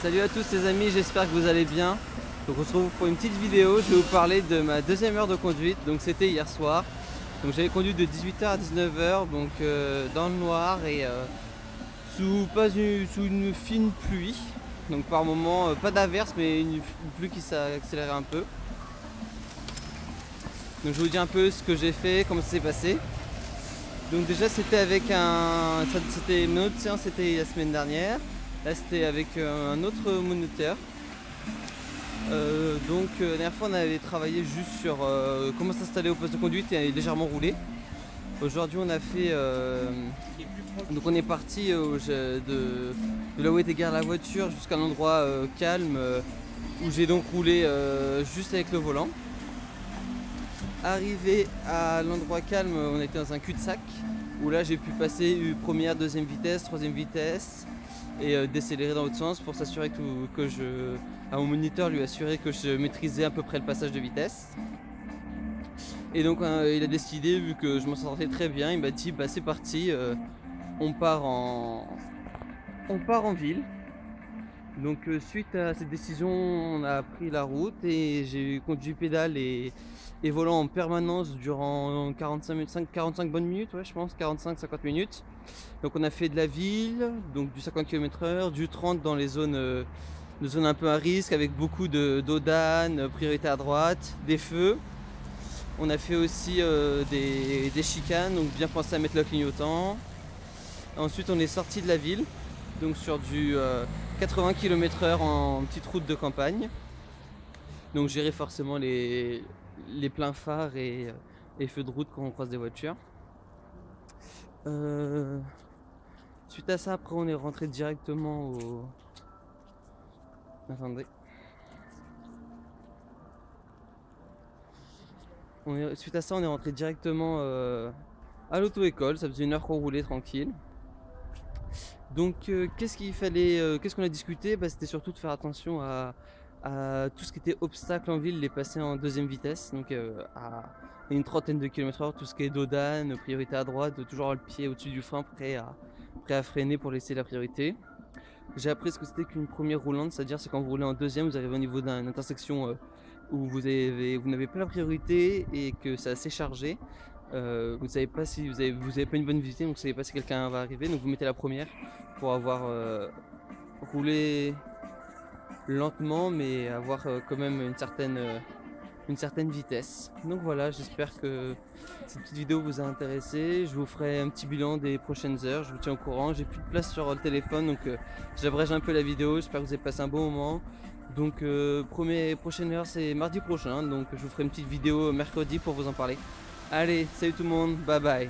Salut à tous les amis, j'espère que vous allez bien. Donc on se retrouve pour une petite vidéo, je vais vous parler de ma deuxième heure de conduite. Donc c'était hier soir. Donc j'avais conduit de 18 h à 19 h, donc dans le noir et sous une fine pluie. Donc par moment, pas d'averse mais une pluie qui s'accélérait un peu. Donc je vais vous dire un peu ce que j'ai fait, comment ça s'est passé. Donc déjà c'était avec c'était une autre séance, c'était la semaine dernière. Là c'était avec un autre moniteur. La dernière fois on avait travaillé juste sur comment s'installer au poste de conduite et légèrement rouler. Aujourd'hui on a fait donc on est parti de là où était garée la voiture jusqu'à l'endroit calme où j'ai donc roulé juste avec le volant. Arrivé à l'endroit calme, on était dans un cul-de-sac où là j'ai pu passer première, deuxième vitesse, troisième vitesse et décélérer dans l'autre sens pour s'assurer à mon moniteur lui assurer que je maîtrisais à peu près le passage de vitesse. Et donc il a décidé, vu que je m'en sortais très bien, il m'a dit bah c'est parti, on part en ville. Donc suite à cette décision, on a pris la route et j'ai conduit pédale et volant en permanence durant 45 bonnes minutes, ouais je pense, 45-50 minutes. Donc on a fait de la ville, donc du 50 km/h, du 30 dans les zones un peu à risque avec beaucoup d'ODAN, priorité à droite, des feux. On a fait aussi des chicanes, donc bien penser à mettre le clignotant. Ensuite on est sorti de la ville, donc sur du 80 km/h en petite route de campagne. Donc gérer forcément les pleins phares et feux de route quand on croise des voitures. Suite à ça, après on est rentré directement au... Attendez. Suite à ça, on est rentré directement à l'auto-école. Ça faisait 1 heure qu'on roulait tranquille. Donc qu'est-ce qu'on a discuté? C'était surtout de faire attention à tout ce qui était obstacle en ville, les passer en deuxième vitesse, donc à une trentaine de km/h, tout ce qui est dodane, priorité à droite, toujours avoir le pied au-dessus du frein, prêt à freiner pour laisser la priorité. J'ai appris ce que c'était qu'une première roulante, c'est-à-dire c'est quand vous roulez en deuxième, vous arrivez au niveau d'une intersection où vous n'avez pas la priorité et que c'est assez chargé. Vous ne savez pas si vous avez pas une bonne visibilité, donc vous ne savez pas si quelqu'un va arriver, donc vous mettez la première pour avoir roulé lentement mais avoir quand même une certaine vitesse. Donc voilà, j'espère que cette petite vidéo vous a intéressé. Je vous ferai un petit bilan des prochaines heures, je vous tiens au courant. J'ai plus de place sur le téléphone, donc j'abrège un peu la vidéo. J'espère que vous avez passé un bon moment. Donc prochaine heure c'est mardi prochain, donc je vous ferai une petite vidéo mercredi pour vous en parler. Allez, salut tout le monde, bye bye.